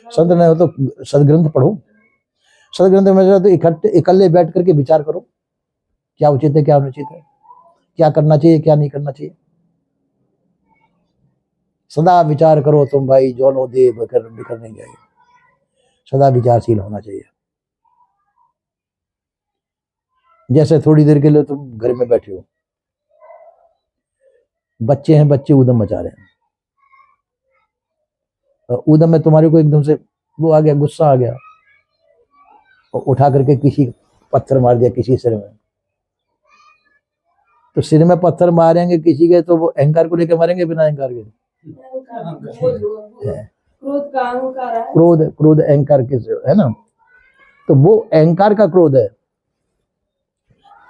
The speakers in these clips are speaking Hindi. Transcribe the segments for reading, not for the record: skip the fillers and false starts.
संत नहीं हो तो सदग्रंथ पढ़ो। सदग्रंथ में तो इकट्ठे इकल्ले बैठ करके विचार करो, क्या उचित है क्या अनुचित है, क्या करना चाहिए क्या नहीं करना चाहिए। सदा विचार करो तुम भाई, ज्वलो दे बिखर नहीं जाएगी। सदा विचारशील होना चाहिए। जैसे थोड़ी देर के लिए तुम घर में बैठे हो, बच्चे हैं, बच्चे ऊधम मचा रहे हैं, ऊधम में तुम्हारे को एकदम से वो आ गया, गुस्सा आ गया, और उठा करके किसी पत्थर मार दिया किसी सिर में। तो सिर में पत्थर मारेंगे किसी के तो वो अहंकार को लेकर मारेंगे बिना अहंकार के? क्रोध, क्रोध अहंकार के है ना। तो वो अहंकार का क्रोध है,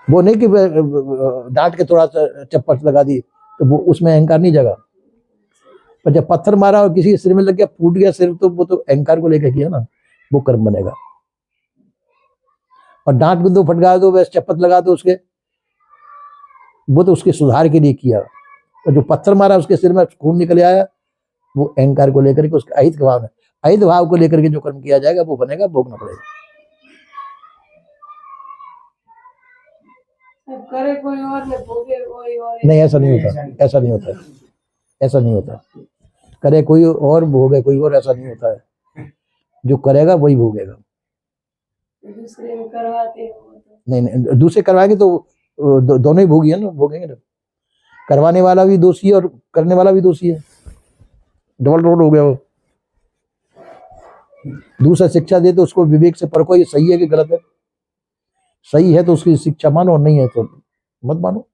वो नहीं कि डांट के थोड़ा सा चप्पट लगा दी तो वो उसमें अहंकार नहीं जगा। पर जब पत्थर मारा और किसी सिर में लग गया, फूट गया सिर, तो वो तो अहंकार को लेकर किया ना, वो कर्म बनेगा। और डांट को दो फटका दो, वैसे चप्पट लगा दो उसके, वो तो उसके सुधार के लिए किया। और जो पत्थर मारा उसके सिर में खून निकल आया, वो अहंकार को लेकर के, उसका अहित भाव है, अहित भाव को लेकर के जो कर्म किया जाएगा वो बनेगा, भोगना पड़ेगा। करे कोई और ने भोगे कोई और नहीं, ऐसा नहीं होता, ऐसा नहीं होता, ऐसा नहीं होता। करे कोई और भोगे कोई और, ऐसा नहीं होता है। जो करेगा वही भोगेगा। दूसरे में करवाते नहीं, दूसरे करवाएंगे तो दोनों ही भोगी है ना, भोगेंगे ना। करवाने वाला भी दोषी है और करने वाला भी दोषी है, डबल रोड हो गया वो। दूसरा शिक्षा दे तो उसको विवेक से परखो, ये सही है कि गलत है। सही है तो उसकी शिक्षा मानो, और नहीं है तो मत मानो।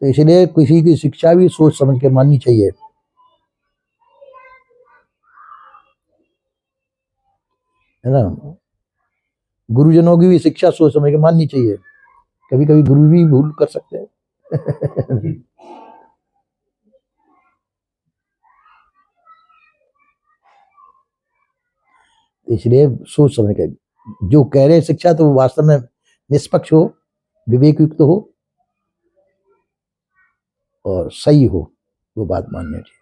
तो इसलिए किसी की शिक्षा भी सोच समझ के माननी चाहिए, है ना। गुरुजनों की भी शिक्षा सोच समझ के माननी चाहिए। कभी कभी गुरु भी भूल कर सकते हैं। इसलिए सोच समझ के जो कह रहे शिक्षा, तो वास्तव में निष्पक्ष हो, विवेक युक्त हो और सही हो, वो बात माननी चाहिए।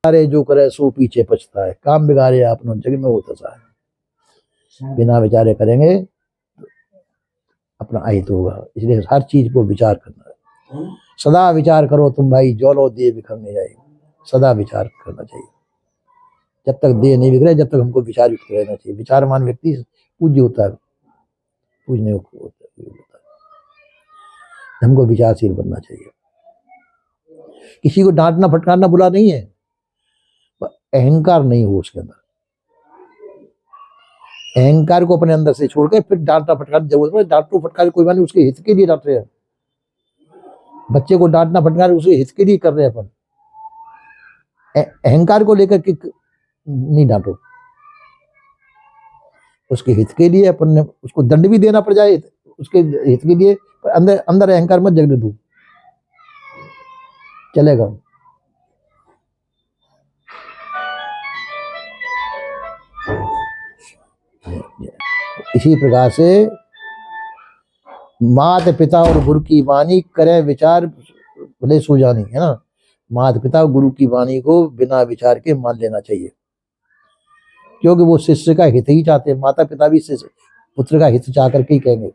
अरे जो करे सो पीछे पछता है, काम बिगाड़े आपनो जग में होता सा है। बिना विचारे करेंगे अपना अहित होगा। इसलिए हर चीज को विचार करना है। सदा विचार करो तुम भाई, ज्वलो दे बिखर नहीं जाएगी। सदा विचार करना चाहिए। जब तक देह नहीं बिगड़े, जब तक हमको विचार युक्त रहना चाहिए। विचारमान व्यक्ति पूज्य होता है, पूजने होता है। हमको विचारशील बनना चाहिए। किसी को डांटना फटकारना बुरा नहीं है, अहंकार नहीं हो उसके अंदर। अहंकार को अपने अंदर से छोड़कर फिर डांटना फटकारने की जरूरत है। डांटो फटकार कोई बात नहीं, उसके हित के लिए डांट रहे हैं। बच्चे को डांटना फटकार उसके हित के लिए कर रहे हैं अपन। अहंकार को लेकर के नहीं डांटो, उसके हित के लिए अपन ने उसको दंड भी देना पड़ जाए उसके हित के लिए, पर अंदर अंदर अहंकार मत जगने दो, चलेगा। इसी प्रकार से माता पिता और गुरु की वाणी करे विचार भले सो जानी, है ना। माता पिता और गुरु की वाणी को बिना विचार के मान लेना चाहिए, क्योंकि वो शिष्य का हित ही चाहते हैं। माता पिता भी पुत्र का हित चाह करके ही कहेंगे,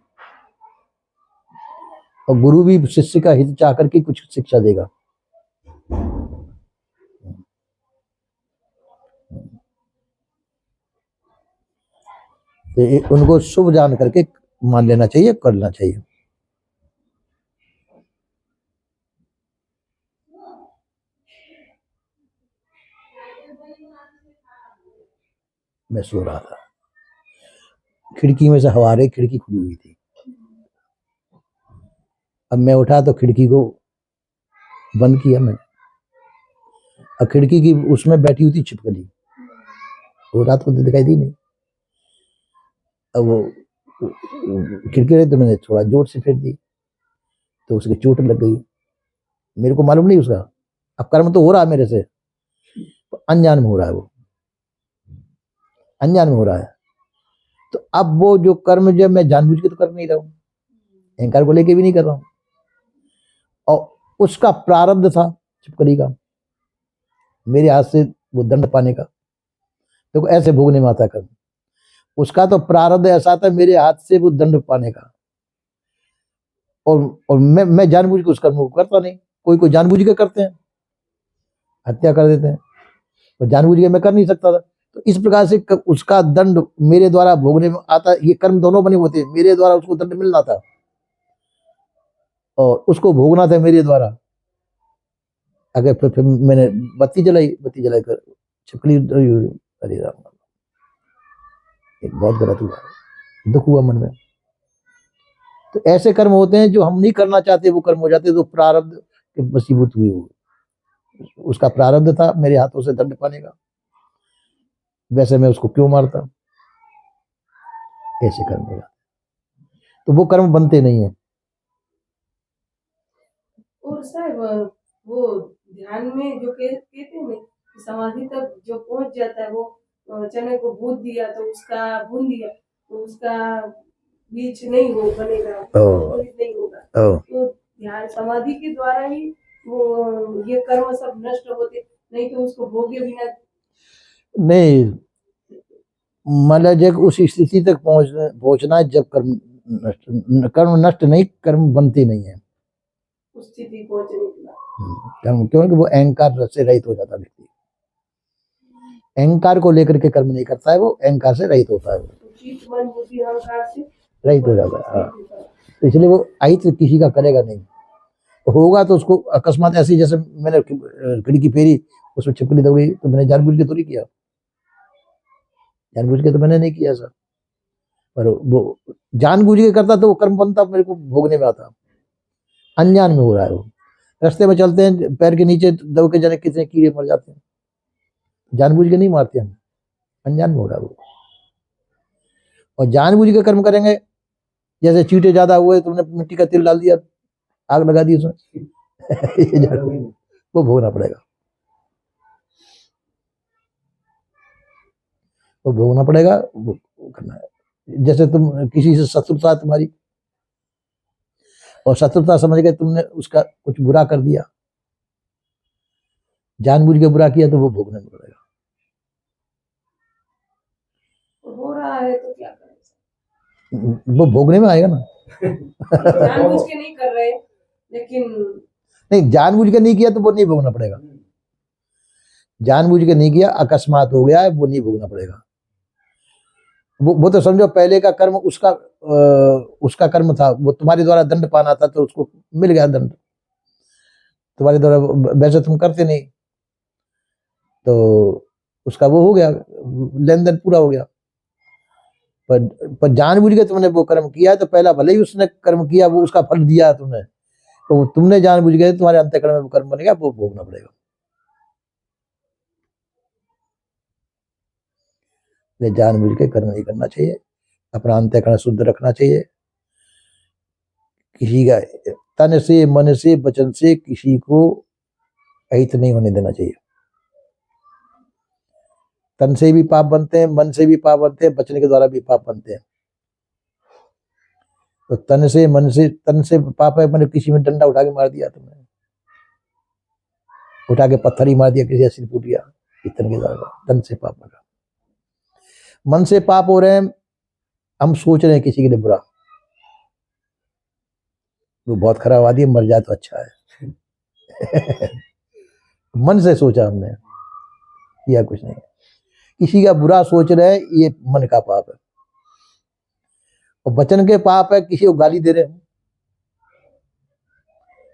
और गुरु भी शिष्य का हित चाह करके कुछ शिक्षा देगा। तो उनको शुभ जान करके मान लेना चाहिए, करना चाहिए। मैं सो रहा था, खिड़की में से हवा रही, खिड़की खुली हुई थी। अब मैं उठा तो खिड़की को बंद किया मैंने, और खिड़की की उसमें बैठी हुई थी छिपकली, वो रात को दिखाई दी नहीं। अब वो खिड़की रही तो मैंने थोड़ा जोर से फेंक दी, तो उसकी चोट लग गई। मेरे को मालूम नहीं उसका। अब कर्म तो हो रहा है मेरे से, तो अनजान में हो रहा है, वो अनजान में हो रहा है। तो अब वो जो कर्म जब मैं जानबूझ के तो कर नहीं रहा हूँ, अहंकार को लेके भी नहीं कर रहा हूँ, और उसका प्रारब्ध था छिपकली का, मेरे हाथ से वो दंड पाने का। देखो ऐसे भोगने में आता कर्म, उसका तो प्रारब्ध ऐसा था मेरे हाथ से वो दंड पाने का, और मैं जानबूझ के उस कर्म को करता नहीं। कोई जानबूझ के करते हैं, हत्या कर देते हैं, तो जानबूझ के मैं कर नहीं सकता था। तो इस प्रकार से उसका दंड मेरे द्वारा भोगने में आता। ये कर्म दोनों बने होते हैं, मेरे द्वारा उसको दंड मिलना था और उसको भोगना था मेरे द्वारा। अगर फिर मैंने बत्ती जलाई कर छिपकली, अरे राम, एक बहुत गलत हुआ, दुख हुआ मन में। तो ऐसे कर्म होते हैं जो हम नहीं करना चाहते, वो कर्म हो जाते हैं, तो प्रारब्ध के वशीभूत हुए हुए। उसका प्रारब्ध था मेरे हाथों से दंड पाने का, वैसे मैं उसको क्यों मारता। ऐसे कर्म हो जाते, तो वो कर्म बनते नहीं है। और साहब वो ध्यान में जो कहते हैं कि समाधि तक जो पहुंच जाता है, वो चने को भून दिया तो उसका बीज नहीं हो बनेगा, नहीं होगा। तो ध्यान समाधि के द्वारा ही वो ये कर्म सब नष्ट होते, नहीं तो उसको भोगे बिना नहीं। मतलब जब उस स्थिति तक पहुंचना जब कर्म नष्ट नहीं, कर्म बनते नहीं है उस स्थिति पहुंचने के बाद। क्योंकि वो अहंकार से रहित हो जाता व्यक्ति, अहंकार को लेकर के कर्म नहीं करता है, वो अहंकार से रहित होता है, मन बुद्धि अहंकार से रहित हो जाता है। तो इसलिए वो अहित किसी का करेगा नहीं, होगा तो उसको अकस्मात ऐसी, जैसे मैंने खिड़की फेरी उसमें छिपकली दब गई, तो मैंने जानबूझ के तो नहीं किया, जानबूझ के तो मैंने नहीं किया सर। पर वो जानबूझ के करता तो वो कर्म बनता, मेरे को भोगने में आता। अनजान में हो रहा है वो। रास्ते में चलते हैं, पैर के नीचे दब के जाने कितने कीड़े मर जाते हैं, जानबूझ के नहीं मारते हम, अनजान में हो रहा है वो। और जानबूझ के कर्म करेंगे, जैसे चींटे ज्यादा हुए, तुमने मिट्टी का तेल डाल दिया, आग लगा दी उसमें वो भोगना पड़ेगा, वो भोगना पड़ेगा, वो करना है। जैसे तुम किसी से शत्रुता तुम्हारी, और शत्रुता समझ के तुमने उसका कुछ बुरा कर दिया, जानबूझ के बुरा किया, तो वो भोगना पड़ेगा। हो रहा है तो क्या करें, वो भोगने में आएगा ना। जानबूझ के नहीं कर रहे, लेकिन नहीं, जानबूझ के नहीं किया तो वो नहीं भोगना पड़ेगा। जानबूझ के नहीं किया, अकस्मात हो गया है, वो नहीं भोगना पड़ेगा। वो तो समझो पहले का कर्म उसका कर्म था, वो तुम्हारे द्वारा दंड पाना था, तो उसको मिल गया दंड तुम्हारे द्वारा, वैसे तुम करते नहीं, तो उसका वो हो गया, लेन देन पूरा हो गया। पर जानबूझ के तुमने वो कर्म किया है, तो पहला भले ही उसने कर्म किया, वो उसका फल दिया तुमने, तो तुमने जानबूझ के, तुम्हारे अंतःकरण में वो कर्म बनेगा, वो भोगना पड़ेगा। जानबूझ के कर्म नहीं करना चाहिए, अपना अंतःकरण शुद्ध रखना चाहिए। किसी का तन से, मन से, वचन से किसी को अहित नहीं होने देना चाहिए। तन से भी पाप बनते हैं, मन से भी पाप बनते हैं, वचन के द्वारा भी पाप बनते हैं। तो तन से, मन से, तन से पाप है, मैंने किसी में डंडा उठा के मार दिया, तुमने उठा के पत्थर ही मार दिया, किसी सिर फूट गया, तन के द्वारा, तन से पाप बना। मन से पाप हो रहे हैं, हम सोच रहे हैं किसी के लिए बुरा, वो बहुत खराब आदमी, मर जाए तो अच्छा है। मन से सोचा हमने, किया कुछ नहीं। किसी का बुरा सोच रहे हैं, ये मन का पाप है। और वचन के पाप है, किसी को गाली दे रहे हैं,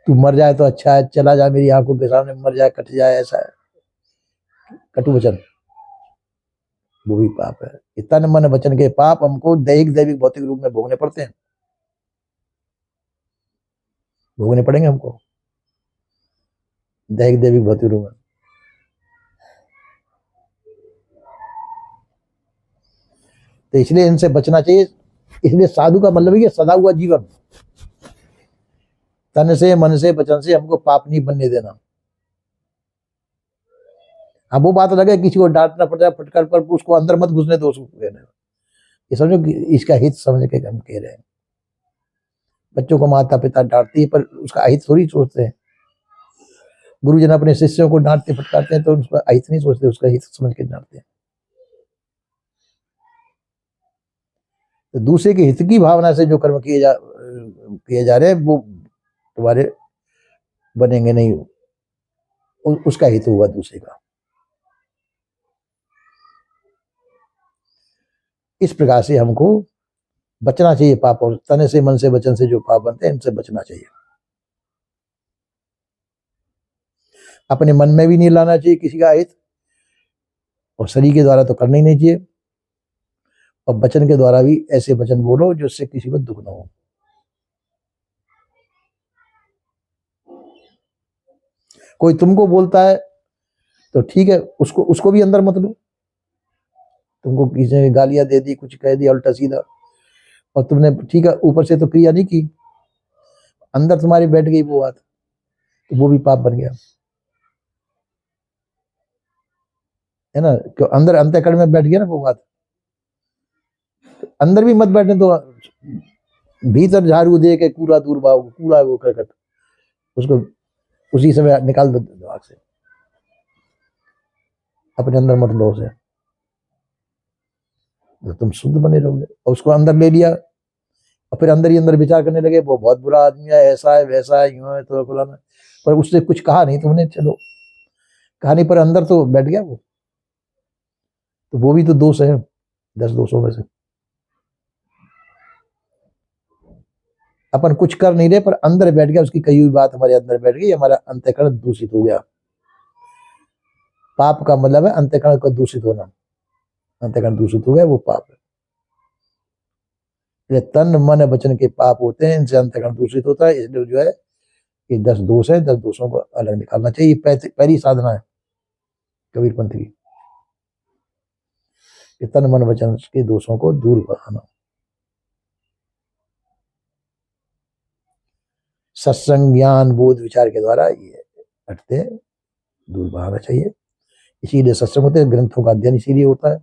तू मर जाए तो अच्छा है, चला जाए मेरी आंखों के सामने, मर जाए, कट जाए, ऐसा है कटु वचन, वो भी पाप है। तन मन वचन के पाप हमको दैविक भौतिक रूप में भोगने पड़ते हैं, भोगने पड़ेंगे हमको दैविक भौतिक रूप में। तो इसलिए इनसे बचना चाहिए। इसलिए साधु का मतलब है सदा हुआ जीवन, तन से, मन से, वचन से हमको पाप नहीं बनने देना। हाँ वो बात अलग है, किसी को डांटना पड़ जाए फटकार पर, उसको अंदर मत घुसने दो उसको कहने। ये समझो कि इसका हित समझ के हम कह रहे हैं। बच्चों को माता पिता डांटती है पर उसका हित थोड़ी सोचते हैं। गुरुजन अपने शिष्यों को डांटते फटकारते हैं तो उसका हित नहीं सोचते, उसका हित समझ के डांटते हैं। तो दूसरे के हित की भावना से जो कर्म किए जा रहे हैं वो तुम्हारे बनेंगे नहीं, उसका हित होगा दूसरे का। इस प्रकार से हमको बचना चाहिए पापों, तन से, मन से, वचन से जो पाप बनते हैं इनसे बचना चाहिए। अपने मन में भी नहीं लाना चाहिए किसी का हित, और शरीर के द्वारा तो करना ही नहीं चाहिए, और वचन के द्वारा भी ऐसे वचन बोलो जिससे किसी को दुख ना हो। कोई तुमको बोलता है तो ठीक है, उसको भी अंदर मत लो। तुमको किसी ने गालियां दे दी, कुछ कह दिया उल्टा सीधा, और तुमने ठीक है ऊपर से तो क्रिया नहीं की, अंदर तुम्हारी बैठ गई वो बात, तो वो भी पाप बन गया, है ना। क्यों अंदर अंतःकरण में बैठ गया ना वो बात। अंदर भी मत बैठने दो, भीतर झाड़ू दे के कूड़ा दूर भाव, कूड़ा वो कर उसको उसी समय निकाल दो दिमाग से, अपने अंदर मत लो उसे, तो तुम शुद्ध बने रहोगे। और उसको अंदर ले लिया और फिर अंदर ही अंदर विचार करने लगे वो बहुत बुरा आदमी है, ऐसा है वैसा है, यूं है तो फलाना, पर उससे कुछ कहा नहीं तुमने, चलो कहानी पर अंदर तो बैठ गया वो, तो वो भी तो दोष है 10 दोषों में से। अपन कुछ कर नहीं रहे पर अंदर बैठ गया, उसकी कही हुई बात हमारे अंदर बैठ गई, हमारा अंतःकरण दूषित हो गया। पाप का मतलब है अंतःकरण का दूषित होना, अंतःकरण दूषित हो गया वो पाप है। तन मन वचन के पाप होते हैं, इनसे अंतःकरण दूषित होता है। इसलिए जो है ये 10 दोष है, 10 दोषों को अलग निकालना चाहिए। पहली साधना है कबीर पंथ की, तन मन वचन के दोषों को दूर बढ़ाना। सत्संग, ज्ञान, बोध, विचार के द्वारा ये हटते दूर बढ़ाना चाहिए। इसीलिए सत्संग होते हैं, ग्रंथों का अध्ययन इसीलिए होता है।